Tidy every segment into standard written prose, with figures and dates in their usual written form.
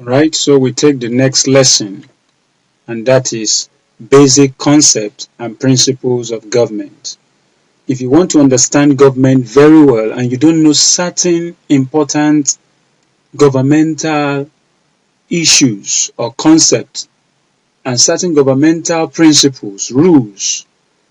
Right, so we take the next lesson, and that is basic concepts and principles of government. If you want to understand government very well and you don't know certain important governmental issues or concepts and certain governmental principles, rules,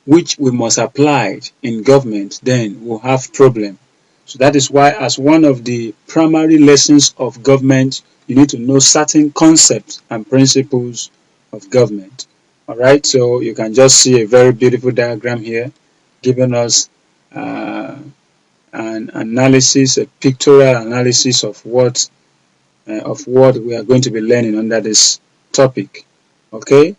which we must apply in government, then we'll have problem. So that is why, as one of the primary lessons of government, you need to know certain concepts and principles of government. All right, so you can just see a very beautiful diagram here giving us an analysis, a pictorial analysis of what we are going to be learning under this topic. Okay,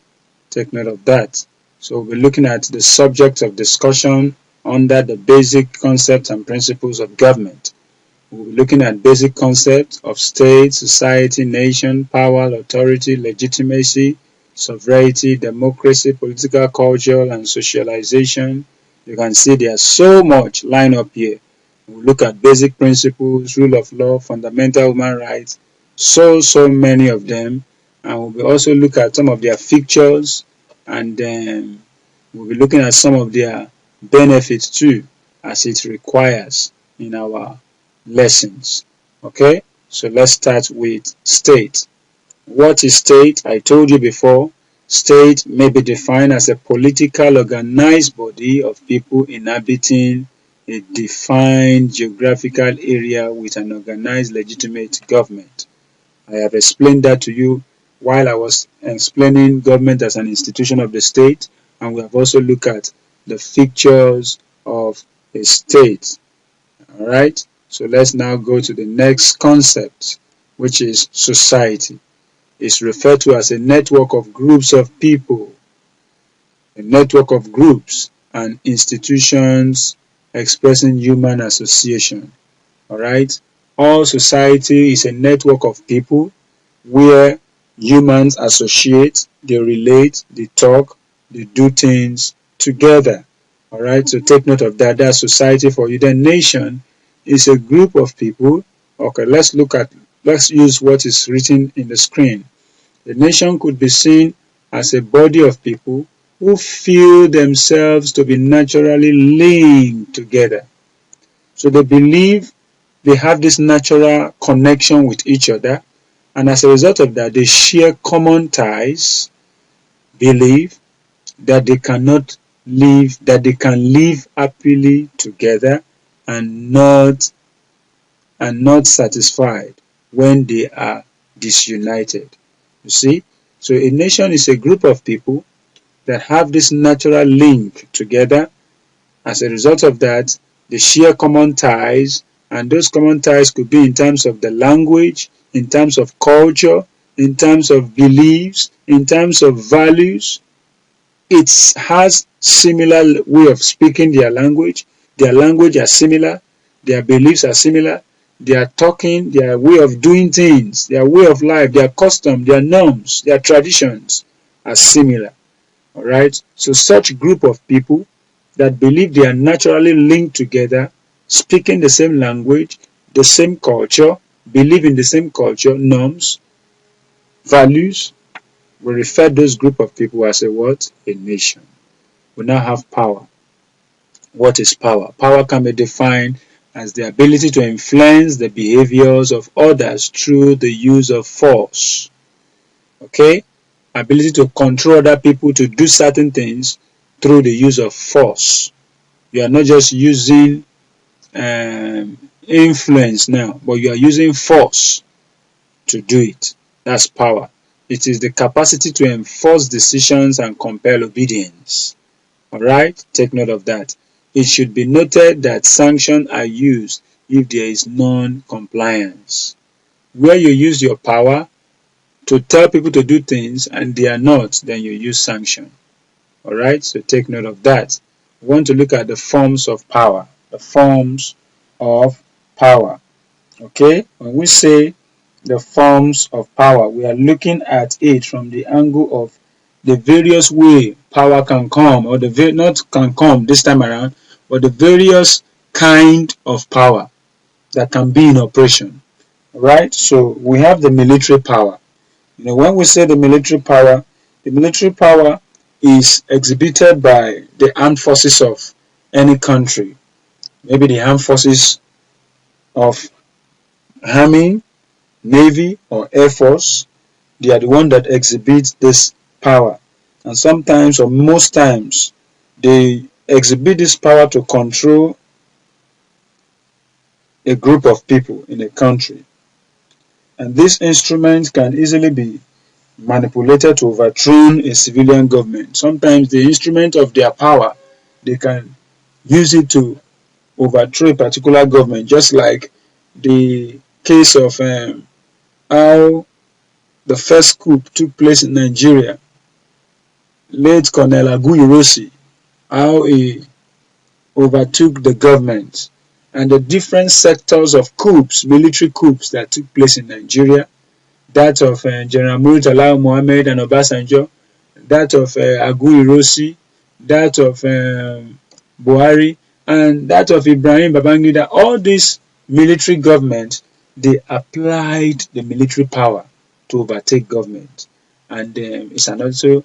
take note of that. So we'll be looking at the subject of discussion under the basic concepts and principles of government. We'll be looking at basic concepts of state, society, nation, power, authority, legitimacy, sovereignty, democracy, political culture, and socialization. You can see there's so much line up here. We'll look at basic principles, rule of law, fundamental human rights, so many of them. And we'll also look at some of their features, and then we'll be looking at some of their benefits too, as it requires in our lessons. Okay, so let's start with state. What is state? I told you before, state may be defined as a political organized body of people inhabiting a defined geographical area with an organized legitimate government. I have explained that to you while I was explaining government as an institution of the state, and we have also looked at the features of a state. All right, so let's now go to the next concept, which is society. It's referred to as a network of groups of people, a network of groups and institutions expressing human association. All right, all society is a network of people where humans associate, they relate, they talk, they do things together. All right, so take note of that. That's society for you. Then nation is a group of people. Okay, let's use what is written in the screen. The nation could be seen as a body of people who feel themselves to be naturally linked together. So they believe they have this natural connection with each other, and as a result of that, they share common ties, believe that they can live happily together and not satisfied when they are disunited. You see, so a nation is a group of people that have this natural link together. As a result of that, they share common ties, and those common ties could be in terms of the language, in terms of culture, in terms of beliefs, in terms of values. It has similar way of speaking their language are similar, their beliefs are similar, their talking, their way of doing things, their way of life, their custom, their norms, their traditions are similar. All right, so such group of people that believe they are naturally linked together, speaking the same language, the same culture, believe in the same culture, norms, values, we refer those group of people as a what? A nation. We now have power. What is power? Power can be defined as the ability to influence the behaviors of others through the use of force. Okay? Ability to control other people to do certain things through the use of force. You are not just using influence now, but you are using force to do it. That's power. It is the capacity to enforce decisions and compel obedience. Alright, take note of that. It should be noted that sanctions are used if there is non-compliance. Where you use your power to tell people to do things and they are not, then you use sanction. Alright, so take note of that. We want to look at the forms of power. The forms of power. Okay, when we say the forms of power, we are looking at it from the angle of the various way power can come, or not can come this time around, but the various kind of power that can be in operation. Right? So we have the military power. When we say the military power is exhibited by the armed forces of any country. Maybe the armed forces of Army, Navy, or Air Force. They are the one that exhibit this power. And sometimes, or most times, they exhibit this power to control a group of people in a country. And this instrument can easily be manipulated to overthrow a civilian government. Sometimes the instrument of their power, they can use it to overthrow a particular government, just like the case of how the first coup took place in Nigeria. Late Colonel Aguiyi, how he overtook the government, and the different sectors of coups, military coups that took place in Nigeria, that of General Murtala Mohammed and Obasanjo, that of Aguiyi, that of Buhari, and that of Ibrahim Babangida. All these military governments, they applied the military power to overtake government, and it's also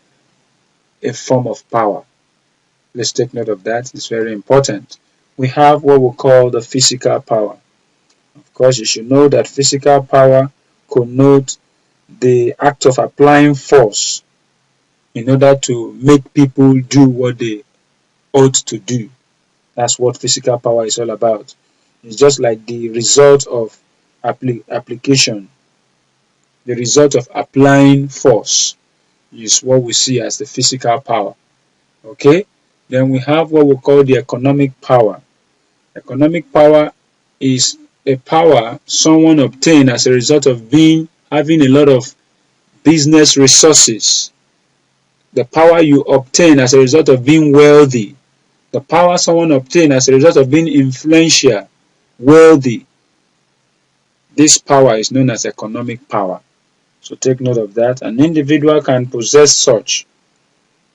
a form of power. Let's take note of that. It's very important. We have what we call the physical power. Of course, you should know that physical power connotes the act of applying force in order to make people do what they ought to do. That's what physical power is all about. It's just like the result of application. The result of applying force is what we see as the physical power. Okay? Then we have what we call the economic power. Economic power is a power someone obtained as a result of having a lot of business resources. The power you obtain as a result of being wealthy. The power someone obtained as a result of being influential, wealthy. This power is known as economic power. So take note of that. An individual can possess such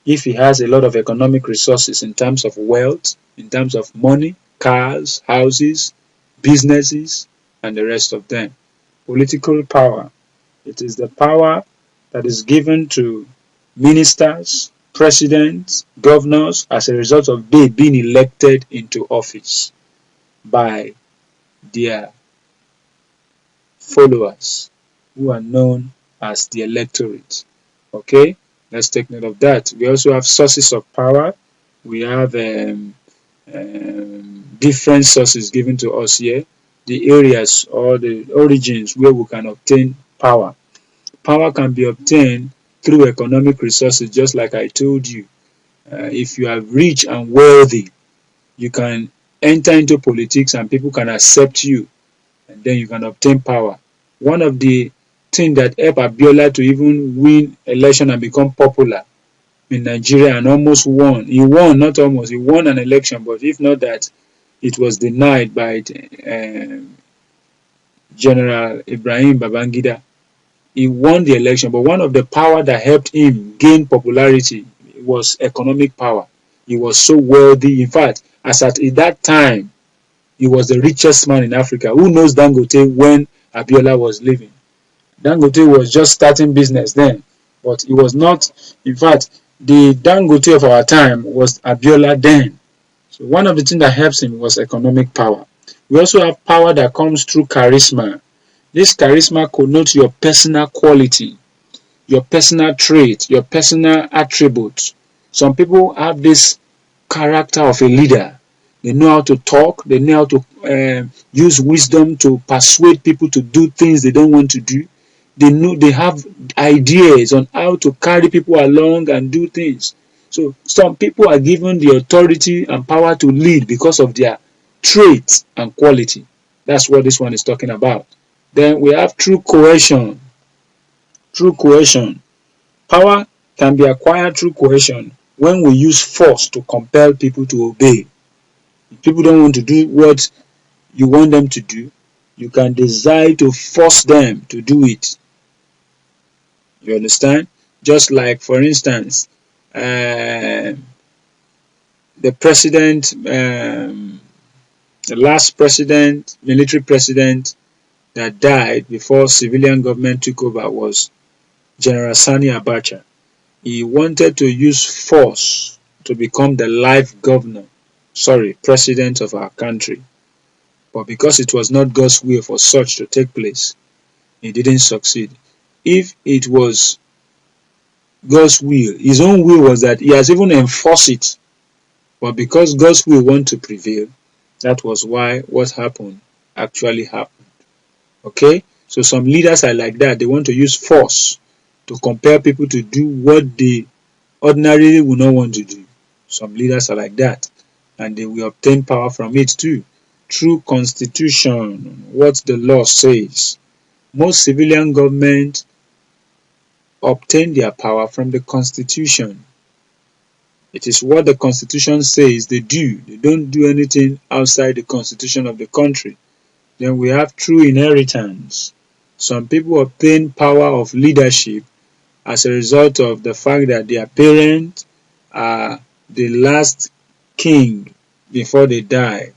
if he has a lot of economic resources in terms of wealth, in terms of money, cars, houses, businesses, and the rest of them. Political power. It is the power that is given to ministers, presidents, governors as a result of they being elected into office by their followers who are known as the electorate. Okay, let's take note of that. We also have sources of power. We have different sources given to us here, the areas or the origins where we can obtain power. Power can be obtained through economic resources, just like I told you. If you are rich and wealthy, you can enter into politics and people can accept you, and then you can obtain power. One of the things that helped Abiola to even win election and become popular in Nigeria and almost won. He won, not almost, he won an election, but if not that, it was denied by General Ibrahim Babangida. He won the election, but one of the power that helped him gain popularity was economic power. He was so wealthy. In fact, as at that time, he was the richest man in Africa. Who knows Dangote when Abiola was living? Dangote was just starting business then, but he was not. In fact, the Dangote of our time was Abiola then. So one of the things that helps him was economic power. We also have power that comes through charisma. This charisma connotes your personal quality, your personal trait, your personal attributes. Some people have this character of a leader. They know how to talk. They know how to use wisdom to persuade people to do things they don't want to do. They have ideas on how to carry people along and do things. So some people are given the authority and power to lead because of their traits and quality. That's what this one is talking about. Then we have true coercion. True coercion. Power can be acquired through coercion when we use force to compel people to obey. If people don't want to do what you want them to do, you can decide to force them to do it. You understand? Just like, for instance, the president, the last president, military president that died before civilian government took over was General Sani Abacha. He wanted to use force to become the president of our country. But because it was not God's will for such to take place, he didn't succeed. If it was God's will, his own will was that he has even enforced it. But because God's will want to prevail, that was why what happened actually happened. Okay? So some leaders are like that. They want to use force to compel people to do what they ordinarily would not want to do. Some leaders are like that. And they will obtain power from it too. Through constitution, what the law says. Most civilian government obtain their power from the constitution. It is what the constitution says they do. They don't do anything outside the constitution of the country. Then we have true inheritance. Some people obtain power of leadership as a result of the fact that their parents are the last king before they died,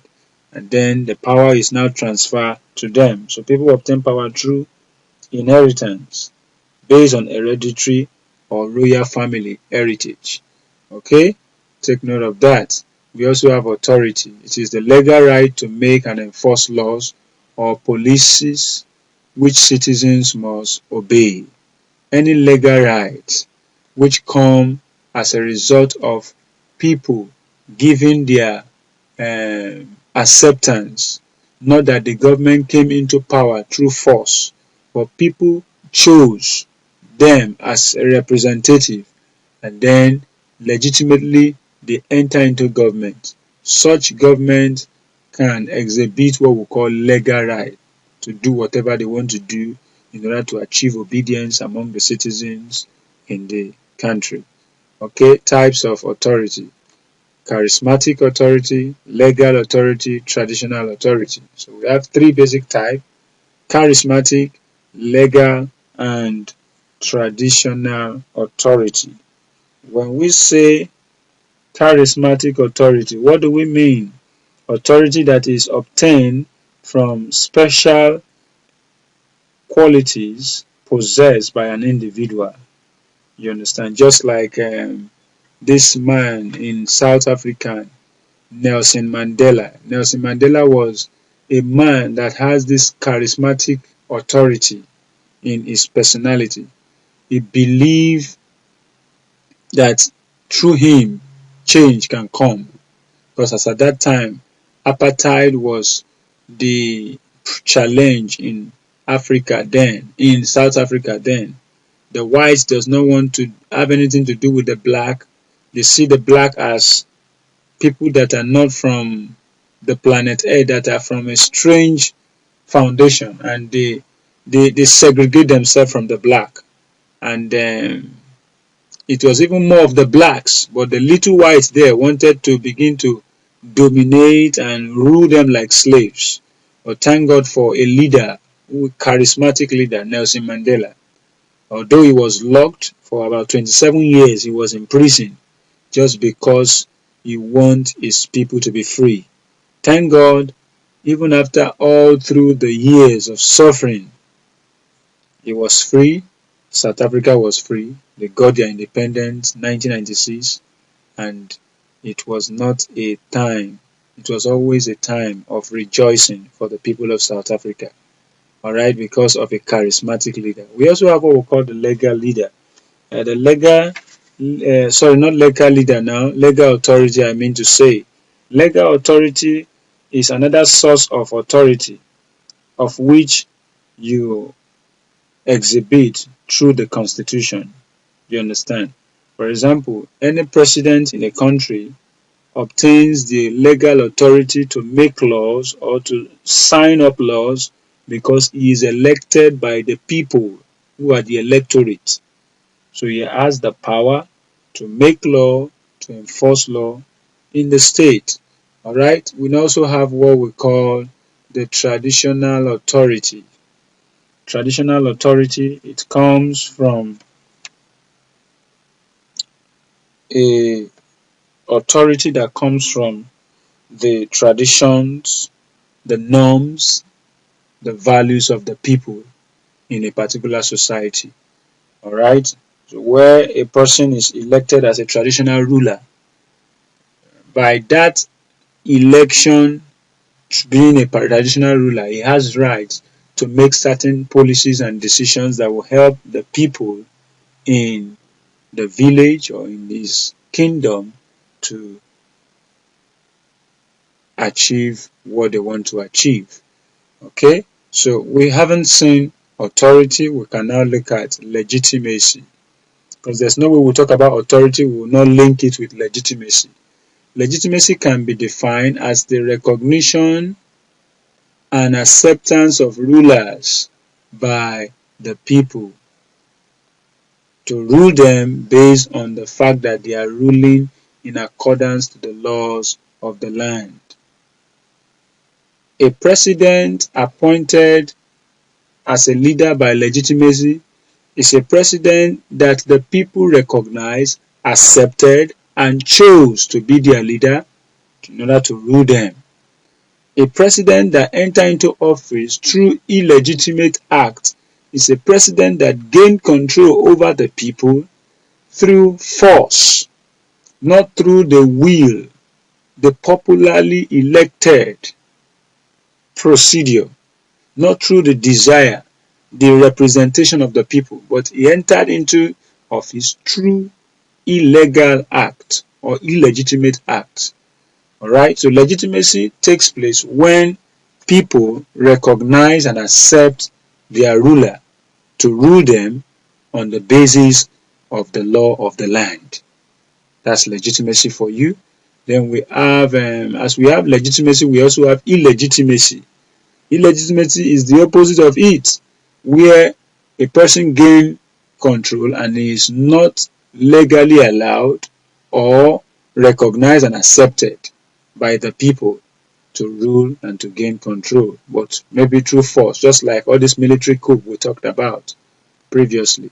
and then the power is now transferred to them. So people obtain power through inheritance based on hereditary or royal family heritage. Okay, take note of that. We also have authority. It is the legal right to make and enforce laws or policies which citizens must obey. Any legal rights which come as a result of people giving their acceptance, not that the government came into power through force, but people chose them as a representative, and then legitimately they enter into government. Such government can exhibit what we call legal right to do whatever they want to do in order to achieve obedience among the citizens in the country. Okay, types of authority: charismatic authority, legal authority, traditional authority. So we have three basic types: charismatic, legal, and traditional authority. When we say charismatic authority, what do we mean? Authority that is obtained from special qualities possessed by an individual. You understand? Just like this man in South Africa, Nelson Mandela. Nelson Mandela was a man that has this charismatic authority in his personality. He believed that through him change can come, because as at that time apartheid was the challenge in Africa then, in South Africa then. The whites does not want to have anything to do with the black. They see the black as people that are not from the planet Earth, that are from a strange foundation, and they segregate themselves from the black. And it was even more of the blacks, but the little whites there wanted to begin to dominate and rule them like slaves. But thank God for a leader, a charismatic leader, Nelson Mandela. Although he was locked for about 27 years, he was in prison just because he wanted his people to be free. Thank God, even after all through the years of suffering, he was free. South Africa was free. They got their independence in 1996, and it was not a time, it was always a time of rejoicing for the people of South Africa. Alright, because of a charismatic leader. We also have what we call the legal leader. The legal, not legal leader now, legal authority, I mean to say. Legal authority is another source of authority of which you exhibit through the constitution. You understand? For example, any president in a country obtains the legal authority to make laws or to sign up laws because he is elected by the people who are the electorate. So he has the power to make law, to enforce law in the state. Alright, we also have what we call the traditional authority. Traditional authority, it comes from a authority that comes from the traditions, the norms, the values of the people in a particular society. Alright, so where a person is elected as a traditional ruler, by that election being a traditional ruler, he has rights to make certain policies and decisions that will help the people in the village or in his kingdom to achieve what they want to achieve. Okay, so we haven't seen authority, we can now look at legitimacy, because there's no way we'll talk about authority, we will not link it with legitimacy. Legitimacy can be defined as the recognition and acceptance of rulers by the people, to rule them based on the fact that they are ruling in accordance to the laws of the land. A president appointed as a leader by legitimacy is a president that the people recognize, accepted, and chose to be their leader in order to rule them. A president that enters into office through illegitimate acts is a president that gained control over the people through force, not through the will, the popularly elected procedure, not through the desire, the representation of the people, but he entered into office through illegal act or illegitimate act. Alright, so legitimacy takes place when people recognize and accept their ruler to rule them on the basis of the law of the land. That's legitimacy for you. Then we have, as we have legitimacy, we also have illegitimacy. Illegitimacy is the opposite of it, where a person gains control and is not legally allowed or recognized and accepted by the people to rule and to gain control, but maybe through force, just like all this military coup we talked about previously.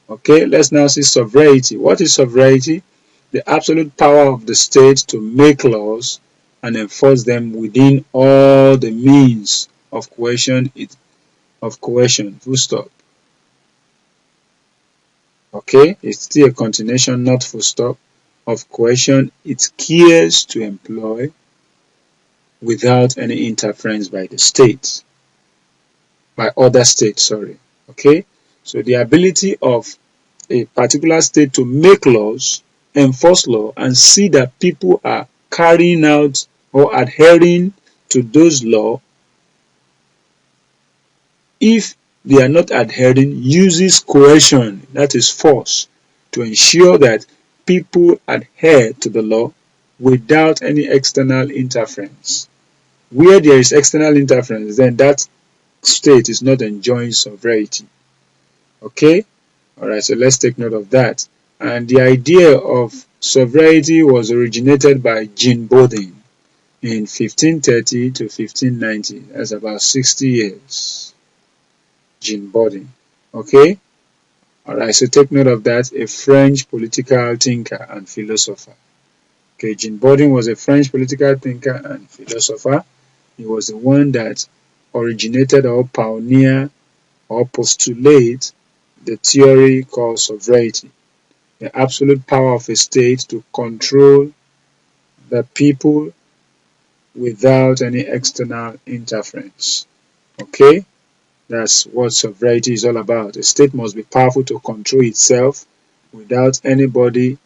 Okay, let's now see sovereignty. What is sovereignty? The absolute power of the state to make laws and enforce them within all the means of coercion, full stop. Okay, it's still a continuation, not full stop, of coercion it cares to employ without any interference by the state, by other states, sorry. Okay, so the ability of a particular state to make laws, enforce law, and see that people are carrying out or adhering to those laws. If they are not adhering, uses coercion, that is force, to ensure that people adhere to the law without any external interference. Where there is external interference, then that state is not enjoying sovereignty. Okay? Alright, so let's take note of that. And the idea of sovereignty was originated by Jean Bodin in 1530 to 1590. That's about 60 years. Jean Bodin. Okay? Alright, so take note of that. A French political thinker and philosopher. Okay, Jean Bodin was a French political thinker and philosopher. He was the one that originated or pioneered or postulate the theory called sovereignty, the absolute power of a state to control the people without any external interference. Okay, that's what sovereignty is all about. A state must be powerful to control itself without anybody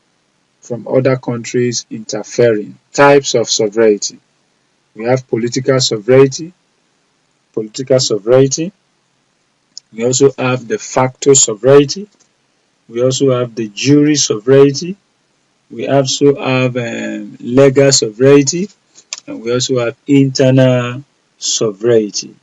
from other countries interfering. Types of sovereignty. We have political sovereignty. We also have de facto sovereignty. We also have the jure sovereignty. We also have legal sovereignty. And we also have internal sovereignty.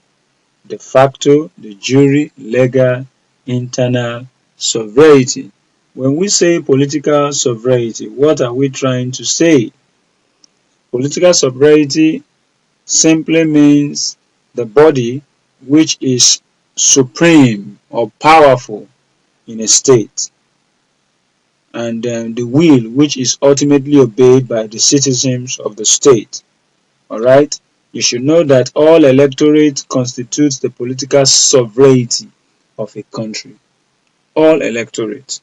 De facto, de jure, legal, internal sovereignty. When we say political sovereignty, what are we trying to say? Political sovereignty simply means the body which is supreme or powerful in a state, and the will which is ultimately obeyed by the citizens of the state. Alright, you should know that all electorate constitutes the political sovereignty of a country. all electorate.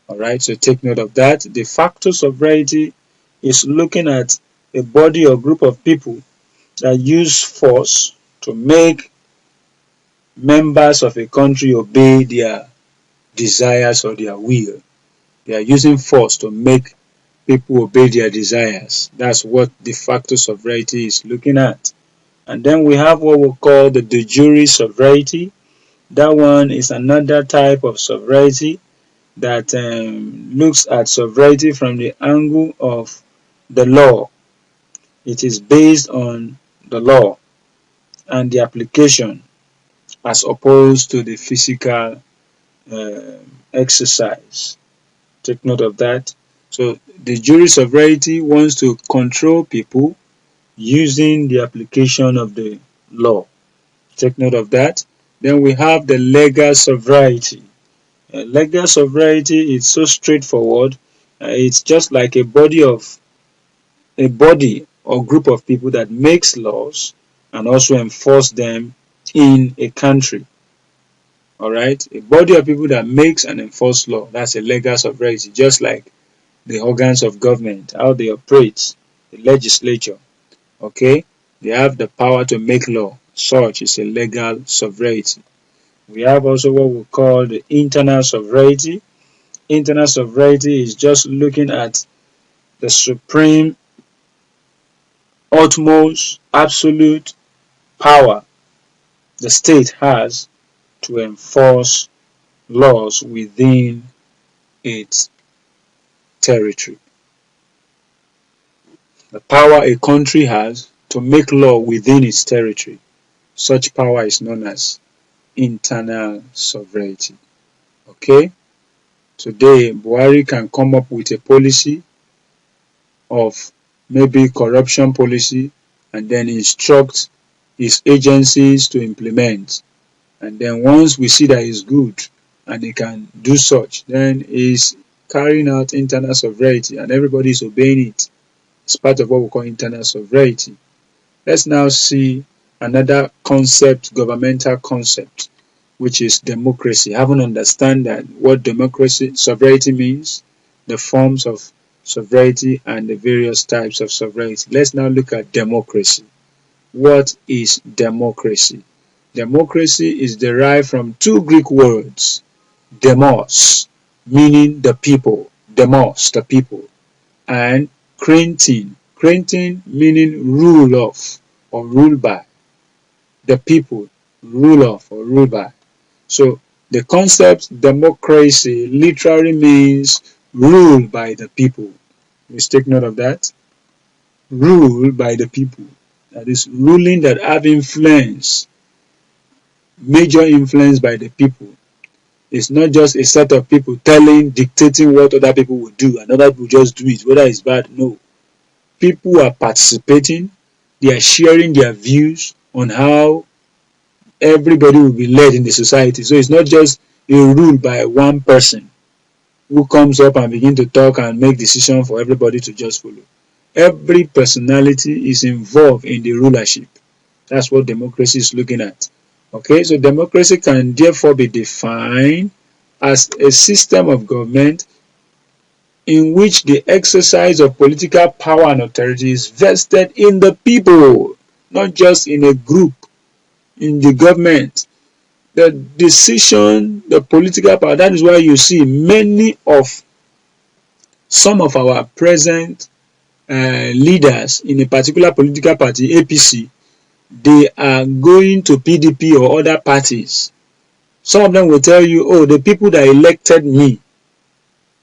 Alright, so take note of that. De facto sovereignty is looking at a body or group of people that use force to make members of a country obey their desires or their will. They are using force to make people obey their desires. That's what de facto sovereignty is looking at. And then we have what we call the de jure sovereignty. That one is another type of sovereignty that looks at sovereignty from the angle of the law. It is based on the law and the application as opposed to the physical exercise. Take note of that. So the jure sovereignty wants to control people using the application of the law. Take note of that. Then we have the legal sovereignty. Legal sovereignty is so straightforward. It's just like a body or group of people that makes laws and also enforce them in a country. Alright, a body of people that makes and enforce law. That's a legal sovereignty, just like the organs of government, how they operate, the legislature. Okay, they have the power to make law. Such is a legal sovereignty. We have also what we call the internal sovereignty. Internal sovereignty is just looking at the supreme, utmost, absolute power the state has to enforce laws within its territory. The power a country has to make law within its territory, such power is known as internal sovereignty. Okay? Today, Buhari can come up with a policy of maybe corruption policy and then instruct his agencies to implement. And then once we see that it's good and he can do such, then he's carrying out internal sovereignty and everybody is obeying it. It's part of what we call internal sovereignty. Let's now see another concept, governmental concept, which is democracy. Having understand that what democracy, sovereignty means, the forms of sovereignty and the various types of sovereignty. Let's now look at democracy. What is democracy? Democracy is derived from two Greek words, demos, meaning the people, demos, the people, and kratin, meaning rule of or rule by, the people, rule of or rule by. So the concept democracy literally means rule by the people. Let's take note of that. Rule by the people. That is ruling that have influence, major influence by the people. It's not just a set of people dictating what other people will do and other people just do it, whether it's bad. No. People are participating, they are sharing their views on how everybody will be led in the society. So it's not just a rule by one person who comes up and begin to talk and make decisions for everybody to just follow. Every personality is involved in the rulership. That's what democracy is looking at. Okay, so democracy can therefore be defined as a system of government in which the exercise of political power and authority is vested in the people, not just in a group, in the government. The decision, the political power, that is why you see some of our present leaders in a particular political party, APC, they are going to PDP or other parties. Some of them will tell you, oh, the people that elected me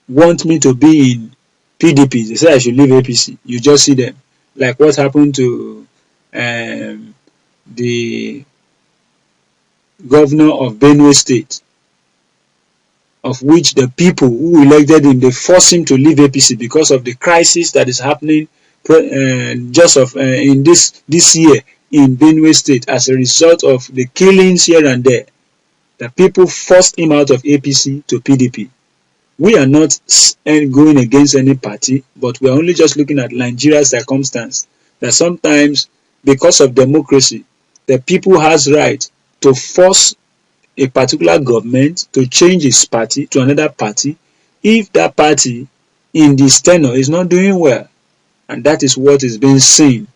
want me to be in PDP. They say I should leave APC. You just see them. Like what happened to the governor of Benue State, of which the people who elected him, they forced him to leave APC because of the crisis that is happening in this year in Benue State as a result of the killings here and there. The people forced him out of APC to PDP. We are not going against any party, but we are only just looking at Nigeria's circumstance. That sometimes, because of democracy, the people has right to force a particular government to change its party to another party if that party in this tenure is not doing well. And that is what is being seen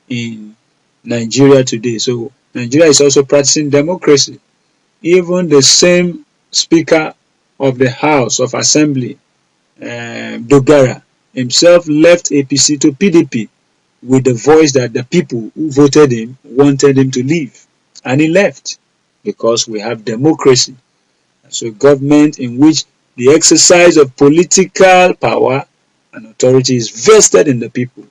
in Nigeria today. So Nigeria is also practicing democracy. Even the same Speaker of the House of Assembly, Dogara, himself left APC to PDP with the voice that the people who voted him wanted him to leave. And he left because we have democracy. So government in which the exercise of political power and authority is vested in the people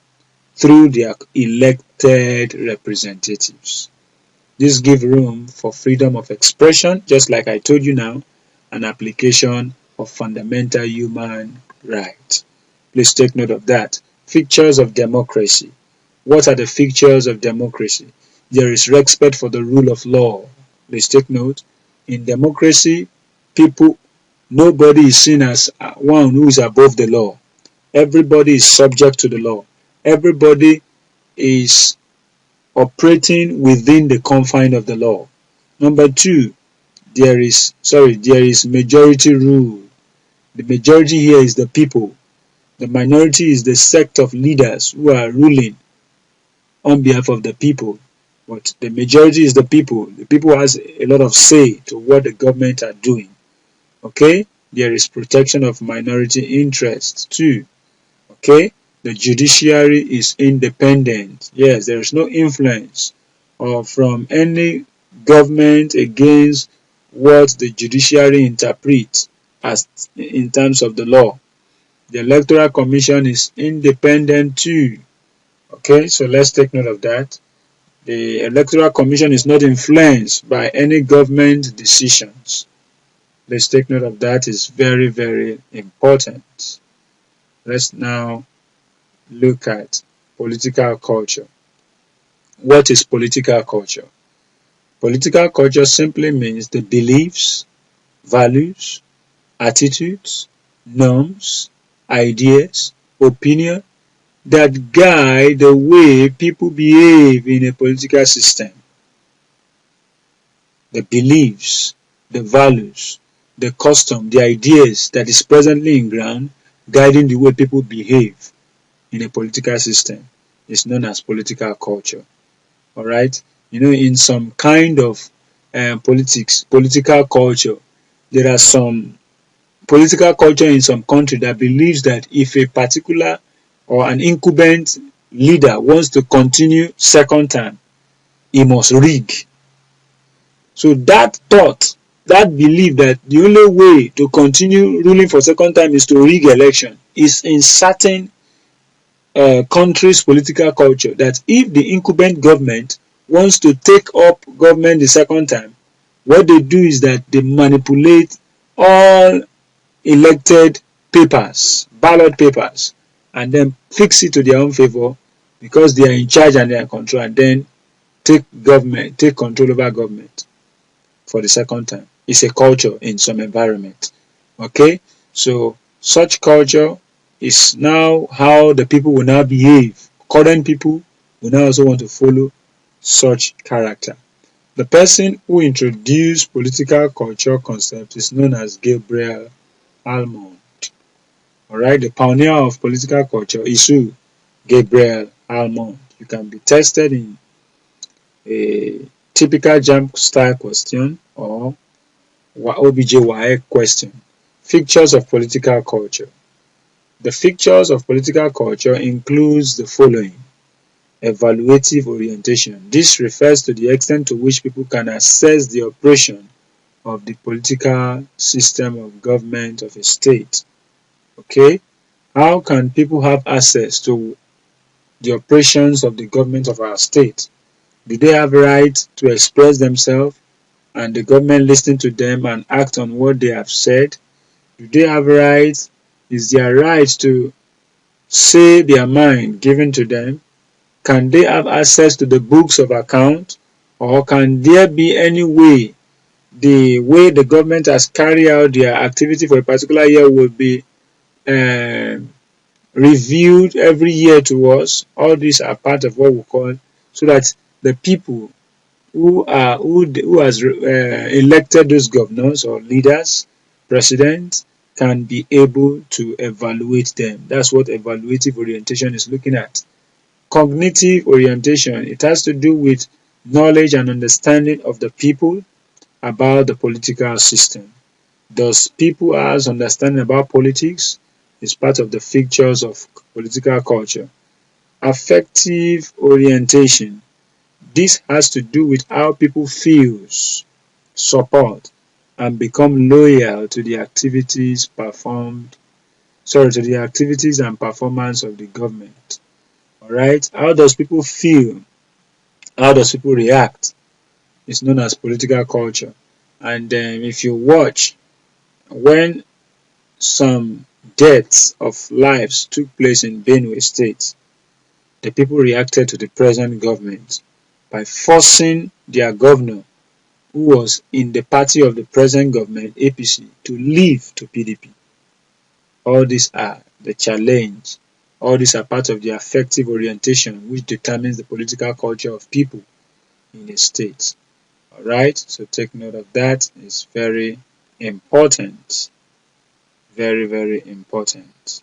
through their elected representatives. This gives room for freedom of expression, just like I told you now, an application of fundamental human rights. Please take note of that. Features of democracy. What are the features of democracy? There is respect for the rule of law. Please take note. In democracy, nobody is seen as one who is above the law. Everybody is subject to the law. Everybody is operating within the confine of the law. Number two, there is majority rule. The majority here is the people. The minority is the sect of leaders who are ruling on behalf of the people. But the majority is the people. The people has a lot of say to what the government are doing. Okay? There is protection of minority interests too. Okay? The judiciary is independent. Yes, there is no influence from any government against what the judiciary interprets as in terms of the law. The Electoral Commission is independent too. Okay, so let's take note of that. The Electoral Commission is not influenced by any government decisions. Let's take note of that. It's very, very important. Let's now look at political culture. What is political culture? Political culture simply means the beliefs, values, attitudes, norms, ideas, opinion that guide the way people behave in a political system. The beliefs, the values, the custom, the ideas that is presently in ground guiding the way people behave in a political system is known as political culture. Alright? In some kind of political culture, there are some political culture in some country that believes that if a particular or an incumbent leader wants to continue second term, he must rig. So that thought, that belief that the only way to continue ruling for second time is to rig election is in certain countries' political culture, that if the incumbent government wants to take up government the second time, what they do is that they manipulate all elected papers, ballot papers, and then fix it to their own favor because they are in charge and they are in control, and then take control over government for the second time. It's a culture in some environment. Okay, so such culture is now how the people will now behave. Current people will now also want to follow such character. The person who introduced political culture concept is known as Gabriel Almond. Alright, the pioneer of political culture is who? Gabriel Almond. You can be tested in a typical JAMB style question or OBJ WAEC question. Features of political culture. The features of political culture includes the following. Evaluative orientation. This refers to the extent to which people can assess the operation of the political system of government of a state. Okay? How can people have access to the operations of the government of our state? Do they have right to express themselves and the government listen to them and act on what they have said? Do they have rights? Is their right to say their mind given to them? Can they have access to the books of account? Or can there be any way the way the government has carried out their activity for a particular year will be reviewed every year to us? All these are part of what we call, so that the people who has elected those governors or leaders, presidents, can be able to evaluate them. That's what evaluative orientation is looking at. Cognitive orientation, it has to do with knowledge and understanding of the people about the political system. Does people has understanding about politics? Is part of the features of political culture. Affective orientation, this has to do with how people feels, support, and become loyal to the activities to the activities and performance of the government. Alright? How does people feel? How does people react? It's known as political culture. And if you watch, when some deaths of lives took place in Benue State, the people reacted to the present government by forcing their governor, who was in the party of the present government, APC, to leave to PDP. All these are the challenge. All these are part of the affective orientation which determines the political culture of people in a state. Alright, so take note of that. It's very important. Very, very important.